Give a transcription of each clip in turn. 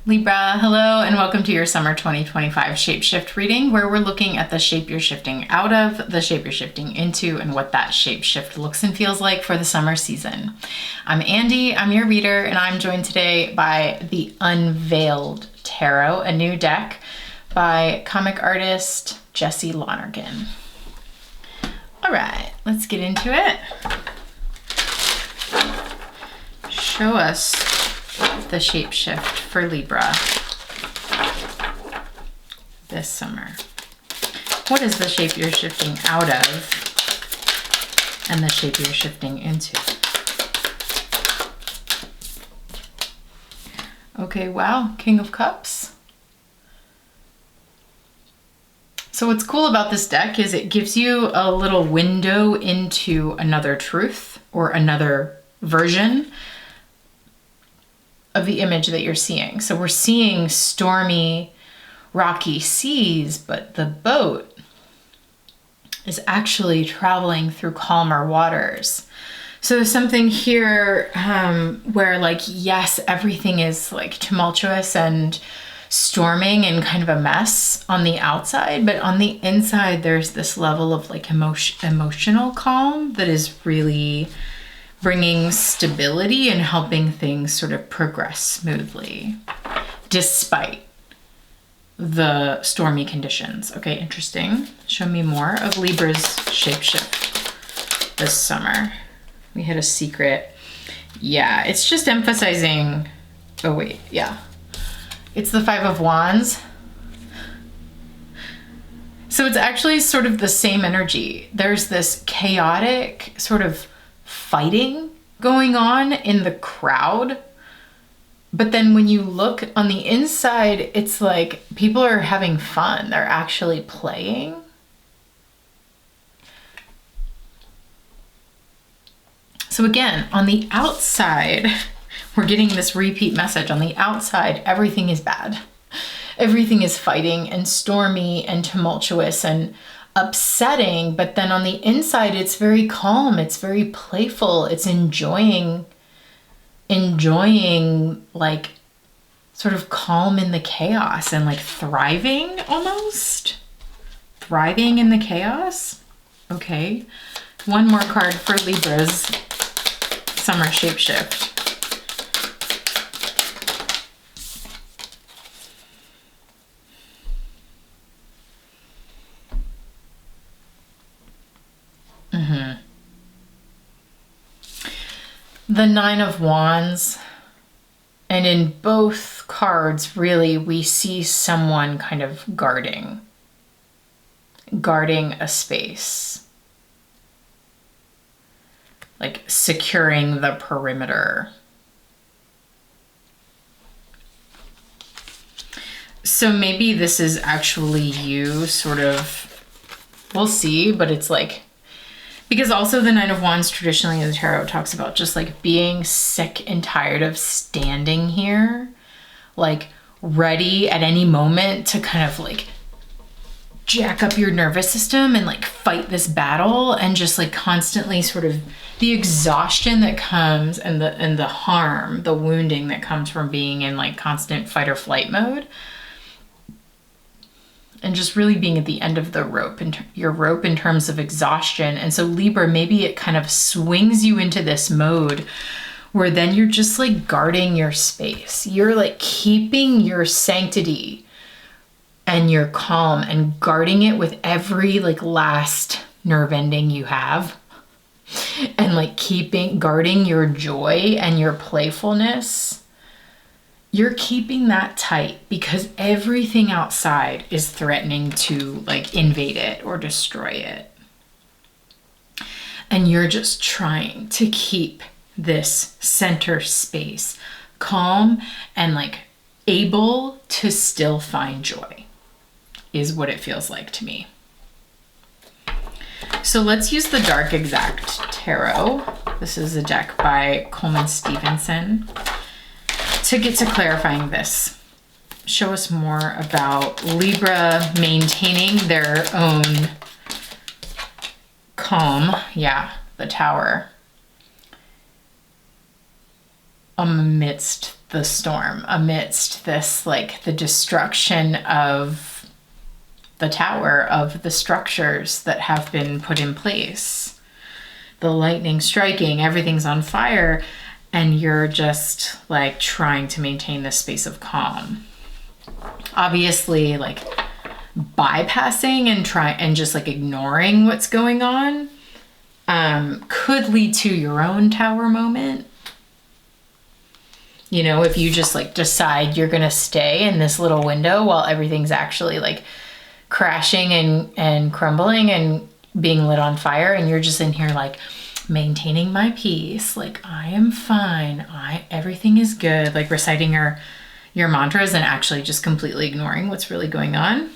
Libra, hello, and welcome to your summer 2025 shapeshift reading, where we're looking at the shape you're shifting out of, the shape you're shifting into, and what that shapeshift looks and feels like for the summer season. I'm Andy, I'm your reader, and I'm joined today by the Unveiled Tarot, a new deck by comic artist Jesse Lonergan. All right, let's get into it. Show us the shapeshift for Libra this summer. What is the shape you're shifting out of and the shape you're shifting into? Okay, wow, King of Cups. So what's cool about this deck is it gives you a little window into another truth or another version of the image that you're seeing. So we're seeing stormy, rocky seas, but the boat is actually traveling through calmer waters. So there's something here where, like, yes, everything is like tumultuous and storming and kind of a mess on the outside, but on the inside there's this level of like emotional calm that is really bringing stability and helping things sort of progress smoothly despite the stormy conditions. Okay, interesting. Show me more of Libra's shapeshift this summer. We had a secret. Yeah, it's just emphasizing, oh wait, yeah. It's the Five of Wands. So it's actually sort of the same energy. There's this chaotic sort of fighting going on in the crowd. But then when you look on the inside, it's like people are having fun. They're actually playing. So again, on the outside, we're getting this repeat message. On the outside, everything is bad. Everything is fighting and stormy and tumultuous and upsetting, but then on the inside it's very calm, it's very playful, it's enjoying like sort of calm in the chaos and like thriving almost. Thriving in the chaos. Okay. One more card for Libra's summer shapeshift. The Nine of Wands, and in both cards, really, we see someone kind of guarding a space, like securing the perimeter. So maybe this is actually you sort of, we'll see, but it's like, because also the Nine of Wands traditionally in the tarot talks about just like being sick and tired of standing here, like ready at any moment to kind of like jack up your nervous system and like fight this battle, and just like constantly sort of the exhaustion that comes and the harm, the wounding that comes from being in like constant fight or flight mode. And just really being at the end of the rope, your rope in terms of exhaustion. And so Libra, maybe it kind of swings you into this mode where then you're just like guarding your space. You're like keeping your sanctity and your calm and guarding it with every like last nerve ending you have. And like guarding your joy and your playfulness. You're keeping that tight because everything outside is threatening to like invade it or destroy it. And you're just trying to keep this center space calm and like able to still find joy is what it feels like to me. So let's use the Dark Exact Tarot. This is a deck by Coleman Stevenson. To get to clarifying this, show us more about Libra maintaining their own calm. Yeah, the Tower. Amidst the storm, amidst this, like the destruction of the tower, of the structures that have been put in place. The lightning striking, everything's on fire, and you're just like trying to maintain this space of calm. Obviously, like bypassing and just like ignoring what's going on could lead to your own tower moment. You know, if you just like decide you're gonna stay in this little window while everything's actually like crashing and crumbling and being lit on fire, and you're just in here like maintaining my peace, like I am fine, everything is good, like reciting your mantras and actually just completely ignoring what's really going on,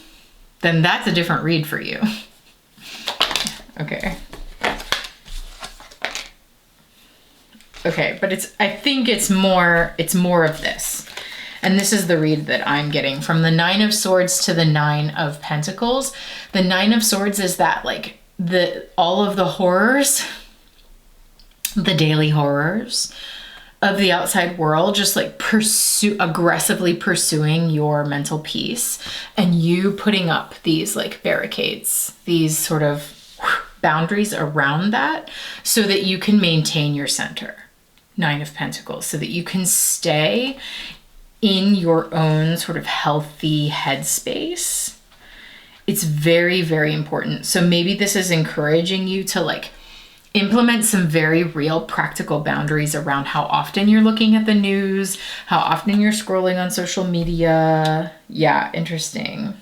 then that's a different read for you. Okay. Okay, but I think it's more of this. And this is the read that I'm getting from the 9 of Swords to the 9 of Pentacles. The 9 of Swords is that like all of the horrors, the daily horrors of the outside world, just like aggressively pursuing your mental peace, and you putting up these like barricades, these sort of boundaries around that so that you can maintain your center. 9 of Pentacles, so that you can stay in your own sort of healthy headspace. It's very, very important. So maybe this is encouraging you to like implement some very real practical boundaries around how often you're looking at the news, how often you're scrolling on social media. Yeah, interesting.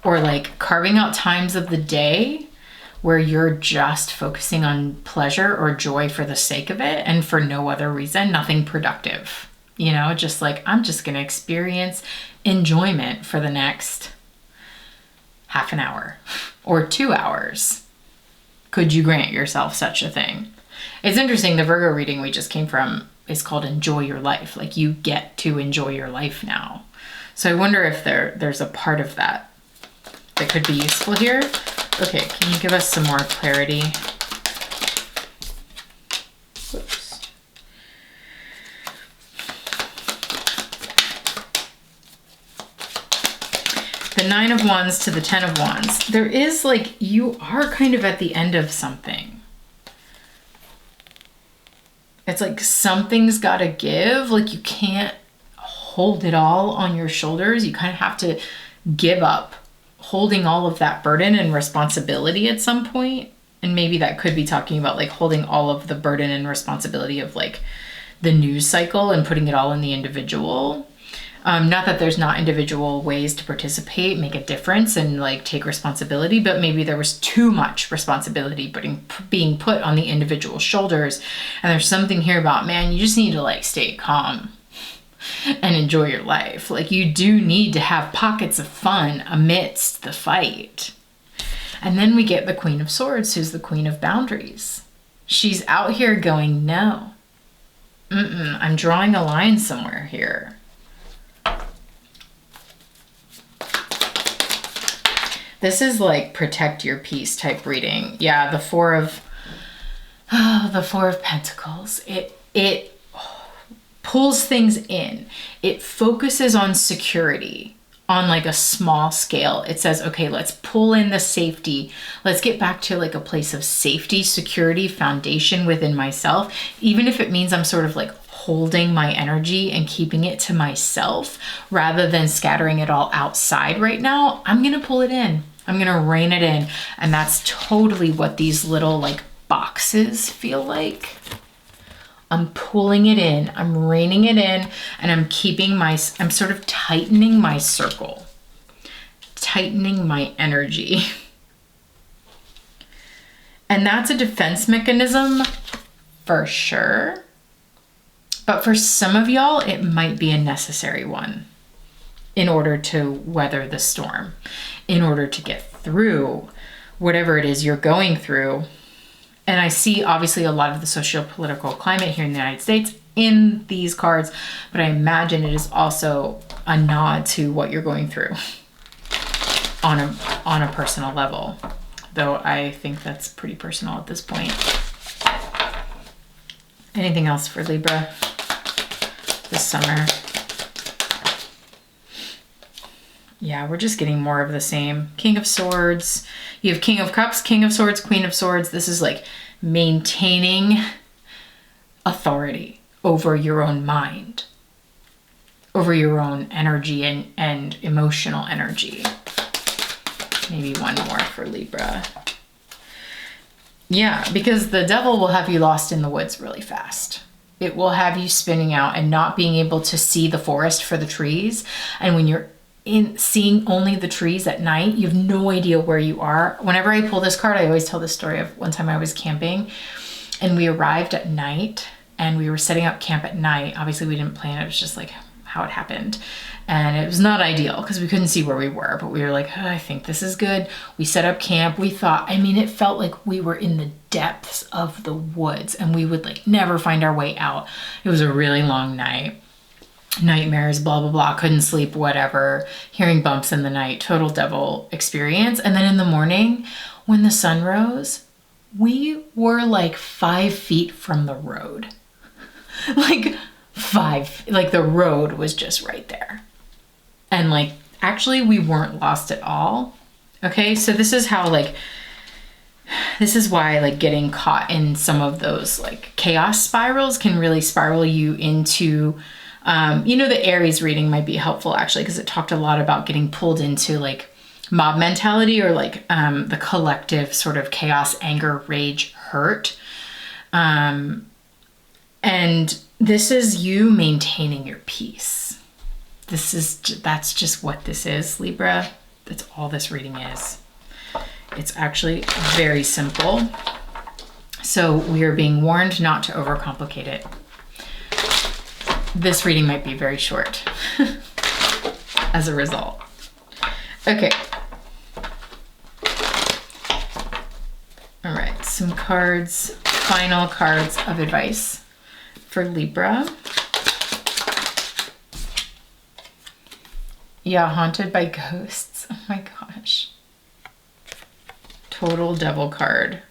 Or like carving out times of the day where you're just focusing on pleasure or joy for the sake of it and for no other reason, nothing productive. You know, just like, I'm just going to experience enjoyment for the next half an hour or 2 hours. Could you grant yourself such a thing? It's interesting. The Virgo reading we just came from is called Enjoy Your Life. Like you get to enjoy your life now. So I wonder if there's a part of that could be useful here. Okay, can you give us some more clarity? Whoops. The 9 of Wands to the 10 of Wands. There is like, you are kind of at the end of something. It's like something's got to give. Like you can't hold it all on your shoulders. You kind of have to give up holding all of that burden and responsibility at some point. And maybe that could be talking about like holding all of the burden and responsibility of like the news cycle and putting it all in the individual. Not that there's not individual ways to participate, make a difference, and like take responsibility, but maybe there was too much responsibility being put on the individual shoulders. And there's something here about, man, you just need to like stay calm and enjoy your life. Like you do need to have pockets of fun amidst the fight. And then we get the Queen of Swords, who's the Queen of Boundaries. She's out here going, no, I'm drawing a line somewhere here. This is like protect your peace type reading. Yeah, the Four of Pentacles. It pulls things in. It focuses on security on like a small scale. It says, okay, let's pull in the safety. Let's get back to like a place of safety, security, foundation within myself. Even if it means I'm sort of like holding my energy and keeping it to myself rather than scattering it all outside right now, I'm going to pull it in. I'm going to rein it in. And that's totally what these little like boxes feel like. I'm pulling it in, I'm reining it in, and I'm I'm sort of tightening my circle, tightening my energy. And that's a defense mechanism for sure. But for some of y'all, it might be a necessary one in order to weather the storm, in order to get through whatever it is you're going through. And I see obviously a lot of the socio-political climate here in the United States in these cards, but I imagine it is also a nod to what you're going through on a personal level. though I think that's pretty personal at this point. Anything else for Libra this summer? Yeah, we're just getting more of the same. King of Swords. You have King of Cups, King of Swords, Queen of Swords. This is like maintaining authority over your own mind, over your own energy and emotional energy. Maybe one more for Libra. Yeah, because the devil will have you lost in the woods really fast. It will have you spinning out and not being able to see the forest for the trees. And when you're seeing only the trees at night, you have no idea where you are. Whenever I pull this card, I always tell the story of one time I was camping and we arrived at night and we were setting up camp at night. Obviously we didn't plan it. It was just like how it happened. And it was not ideal because we couldn't see where we were, but we were like, oh, I think this is good. We set up camp. We thought, I mean, it felt like we were in the depths of the woods and we would like never find our way out. It was a really long night. Nightmares, blah, blah, blah, couldn't sleep, whatever, hearing bumps in the night, total devil experience. And then in the morning, when the sun rose, we were like 5 feet from the road. Like the road was just right there. And like, actually we weren't lost at all. Okay, so this is how this is why like getting caught in some of those like chaos spirals can really spiral you into, the Aries reading might be helpful actually, because it talked a lot about getting pulled into like mob mentality or like the collective sort of chaos, anger, rage, hurt. And this is you maintaining your peace. That's just what this is, Libra. That's all this reading is. It's actually very simple. So we are being warned not to overcomplicate it. This reading might be very short as a result. Okay. All right, some cards, final cards of advice for Libra. Yeah, haunted by ghosts. Oh my gosh. Total devil card.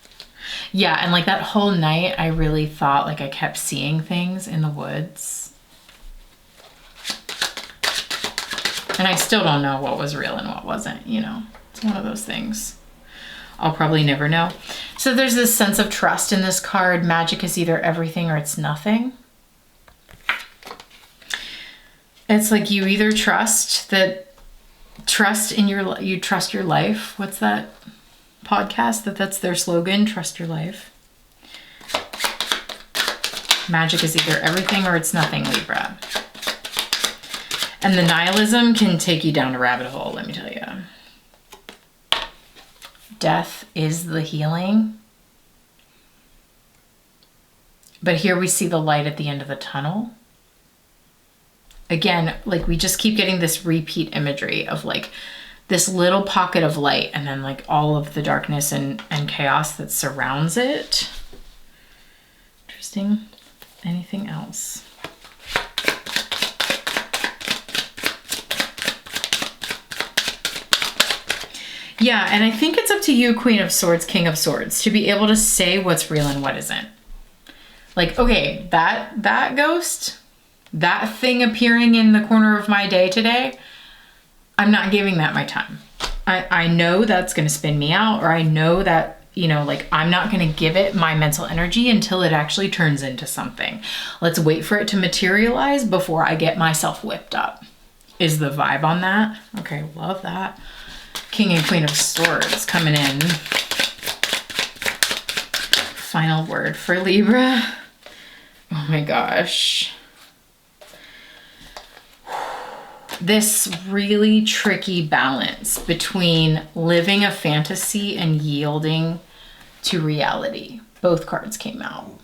Yeah, and like that whole night, I really thought like I kept seeing things in the woods. And I still don't know what was real and what wasn't, It's one of those things. I'll probably never know. So there's this sense of trust in this card. Magic is either everything or it's nothing. It's like you either you trust your life. What's that podcast? That's their slogan, trust your life. Magic is either everything or it's nothing, Libra. And the nihilism can take you down a rabbit hole, let me tell you. Death is the healing. But here we see the light at the end of the tunnel. Again, like we just keep getting this repeat imagery of like this little pocket of light and then like all of the darkness and chaos that surrounds it. Interesting. Anything else? Yeah, and I think it's up to you, Queen of Swords, King of Swords, to be able to say what's real and what isn't. Like, okay, that ghost, that thing appearing in the corner of my day today, I'm not giving that my time. I know that's going to spin me out, or I know that, I'm not going to give it my mental energy until it actually turns into something. Let's wait for it to materialize before I get myself whipped up, is the vibe on that. Okay, love that. King and Queen of Swords coming in. Final word for Libra. Oh my gosh. This really tricky balance between living a fantasy and yielding to reality. Both cards came out.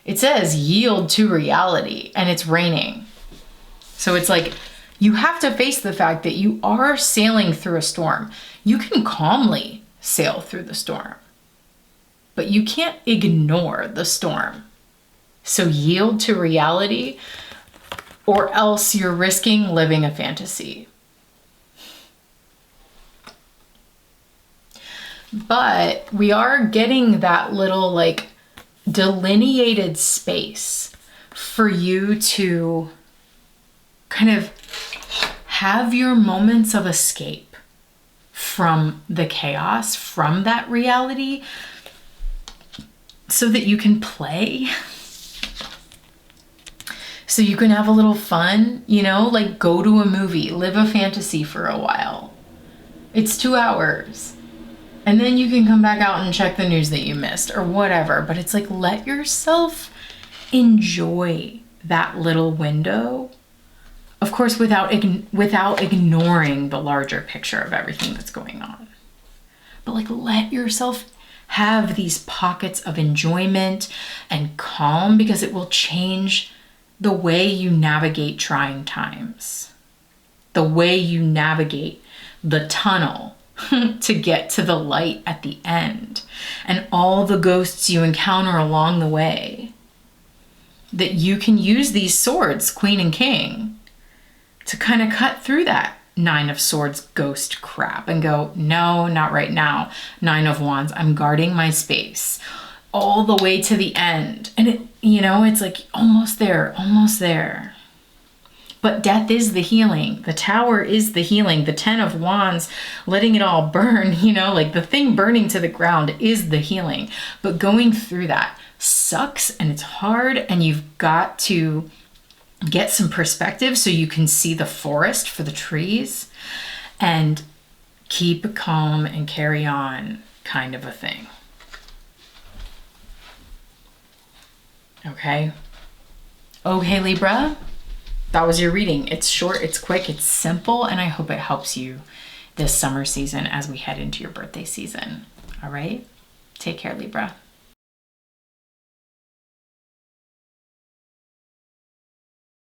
It says yield to reality and it's raining. So it's like, you have to face the fact that you are sailing through a storm. You can calmly sail through the storm, but you can't ignore the storm. So yield to reality, or else you're risking living a fantasy. But we are getting that little like delineated space for you to kind of have your moments of escape from the chaos, from that reality, so that you can play, so you can have a little fun, you know, like go to a movie, live a fantasy for a while. It's 2 hours. And then you can come back out and check the news that you missed or whatever. But it's like, let yourself enjoy that little window. Of course, without ignoring the larger picture of everything that's going on. But like, let yourself have these pockets of enjoyment and calm, because it will change the way you navigate trying times, the way you navigate the tunnel to get to the light at the end, and all the ghosts you encounter along the way. That you can use these swords, Queen and King, to kind of cut through that 9 of Swords ghost crap and go, no, not right now. 9 of Wands, I'm guarding my space all the way to the end. And it, you know, it's like almost there, almost there. But death is the healing. The Tower is the healing. The 10 of Wands, letting it all burn, you know, like the thing burning to the ground is the healing. But going through that sucks and it's hard, and you've got to get some perspective so you can see the forest for the trees and keep calm and carry on, kind of a thing. Okay, Libra, that was your reading. It's short, it's quick, it's simple, and I hope it helps you this summer season as we head into your birthday season. All right, take care, Libra.